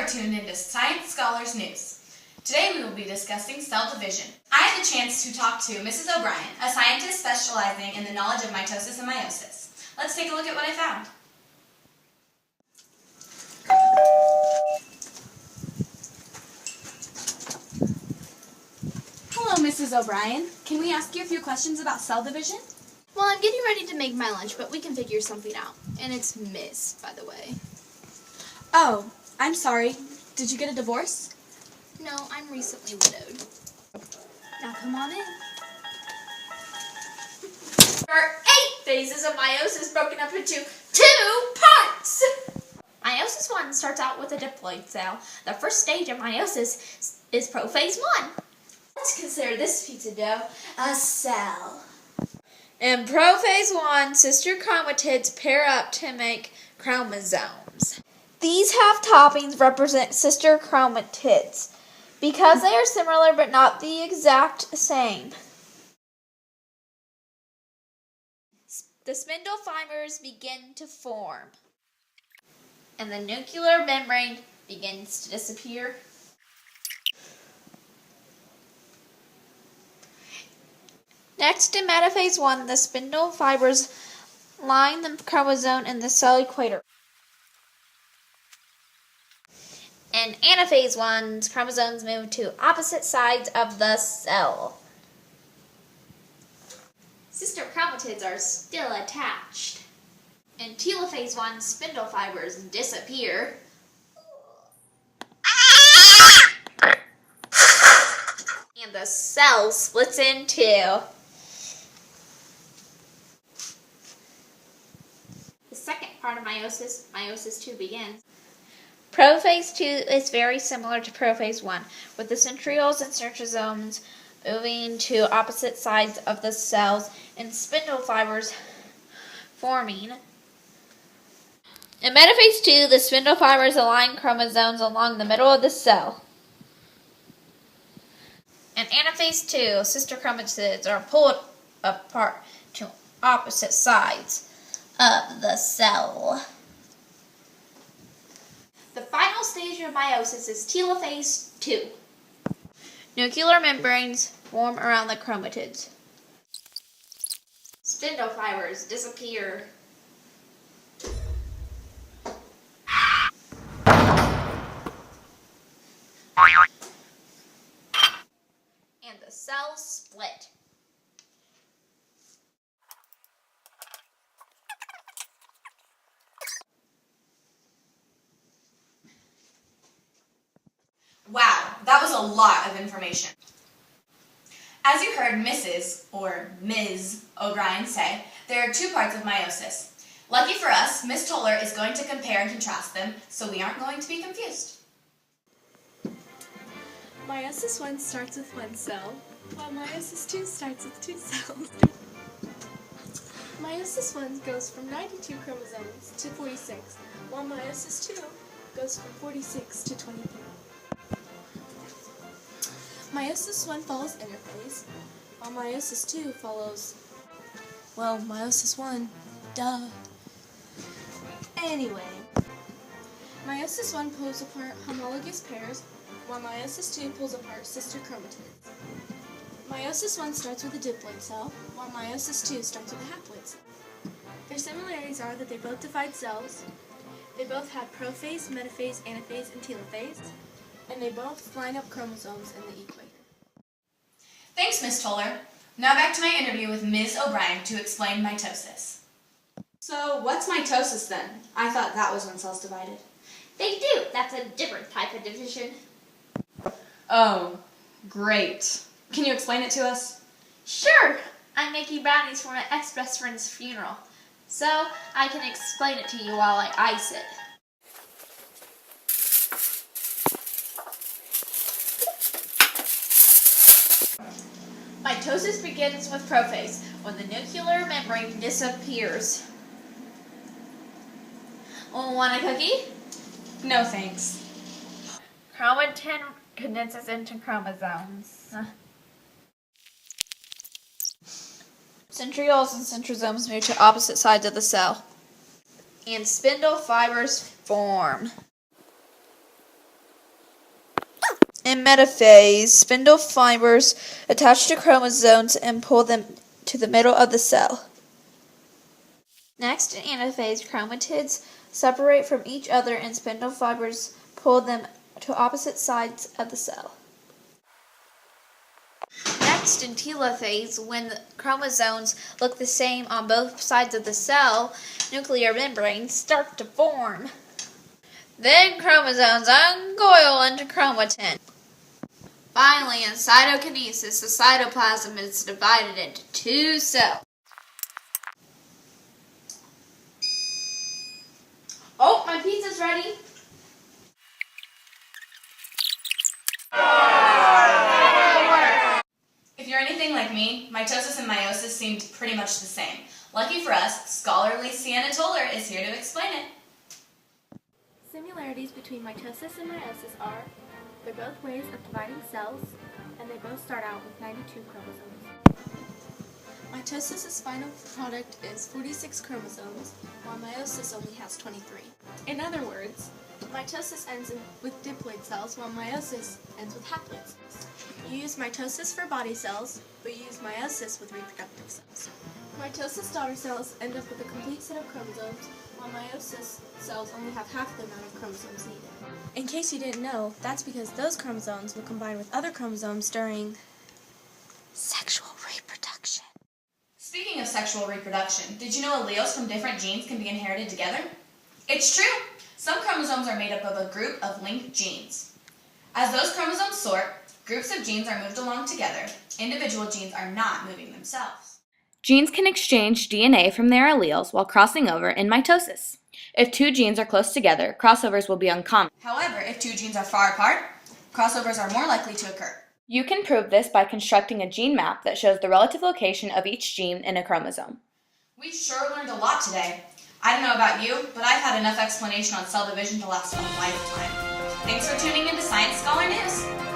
tuned into Science Scholars News. Today we will be discussing cell division. I had the chance to talk to Mrs. O'Brien, a scientist specializing in the knowledge of mitosis and meiosis. Let's take a look at what I found. Hello, Mrs. O'Brien. Can we ask you a few questions about cell division? Well, I'm getting ready to make my lunch, but we can figure something out. And it's Miss, by the way. Oh, I'm sorry. Did you get a divorce? No, I'm recently widowed. Now come on in. There are 8 phases of meiosis broken up into 2 parts. Meiosis 1 starts out with a diploid cell. The first stage of meiosis is prophase 1. Let's consider this pizza dough a cell. In prophase 1, sister chromatids pair up to make chromosomes. These half toppings represent sister chromatids because they are similar but not the exact same. The spindle fibers begin to form, and the nuclear membrane begins to disappear. Next, in metaphase 1, the spindle fibers line the chromosome in the cell equator. In anaphase 1, chromosomes move to opposite sides of the cell. Sister chromatids are still attached. In telophase 1, spindle fibers disappear. And the cell splits in two. The second part of meiosis, meiosis 2, begins. Prophase 2 is very similar to prophase 1, with the centrioles and centrosomes moving to opposite sides of the cells and spindle fibers forming. In metaphase 2, the spindle fibers align chromosomes along the middle of the cell. In anaphase 2, sister chromatids are pulled apart to opposite sides of the cell. The final stage of meiosis is telophase 2. Nuclear membranes form around the chromatids. Spindle fibers disappear. And the cells split. Wow, that was a lot of information. As you heard Mrs. or Ms. O'Brien say, there are 2 parts of meiosis. Lucky for us, Ms. Toller is going to compare and contrast them, so we aren't going to be confused. Meiosis 1 starts with 1 cell, while meiosis 2 starts with 2 cells. Meiosis 1 goes from 92 chromosomes to 46, while meiosis 2 goes from 46 to 23. Meiosis 1 follows interphase, while meiosis 2 follows, well, meiosis 1, duh. Anyway, meiosis 1 pulls apart homologous pairs, while meiosis 2 pulls apart sister chromatids. Meiosis 1 starts with a diploid cell, while meiosis 2 starts with a haploid cell. Their similarities are that they both divide cells, they both have prophase, metaphase, anaphase, and telophase, and they both line up chromosomes in the equator. Thanks, Ms. Toller. Now back to my interview with Ms. O'Brien to explain mitosis. So, what's mitosis then? I thought that was when cells divided. They do. That's a different type of division. Oh, great. Can you explain it to us? Sure. I'm making brownies for my ex-best friend's funeral, so I can explain it to you while I ice it. Mitosis begins with prophase, when the nuclear membrane disappears. Want a cookie? No, thanks. Chromatin condenses into chromosomes. Centrioles and centrosomes move to opposite sides of the cell, and spindle fibers form. In metaphase, spindle fibers attach to chromosomes and pull them to the middle of the cell. Next, in anaphase, chromatids separate from each other and spindle fibers pull them to opposite sides of the cell. Next, in telophase, when the chromosomes look the same on both sides of the cell, nuclear membranes start to form. Then chromosomes uncoil into chromatin. Finally, in cytokinesis, the cytoplasm is divided into two cells. Oh, my pizza's ready. If you're anything like me, mitosis and meiosis seemed pretty much the same. Lucky for us, scholarly Sienna Toller is here to explain it. Similarities between mitosis and meiosis are they're both ways of dividing cells, and they both start out with 92 chromosomes. Mitosis' final product is 46 chromosomes, while meiosis only has 23. In other words, mitosis ends with diploid cells, while meiosis ends with haploid cells. You use mitosis for body cells, but you use meiosis with reproductive cells. Mitosis daughter cells end up with a complete set of chromosomes, while meiosis cells only have half the amount of chromosomes needed. In case you didn't know, that's because those chromosomes will combine with other chromosomes during sexual reproduction. Speaking of sexual reproduction, did you know alleles from different genes can be inherited together? It's true! Some chromosomes are made up of a group of linked genes. As those chromosomes sort, groups of genes are moved along together. Individual genes are not moving themselves. Genes can exchange DNA from their alleles while crossing over in mitosis. If two genes are close together, crossovers will be uncommon. However, if two genes are far apart, crossovers are more likely to occur. You can prove this by constructing a gene map that shows the relative location of each gene in a chromosome. We sure learned a lot today. I don't know about you, but I've had enough explanation on cell division to last a lifetime. Thanks for tuning in to Science Scholar News.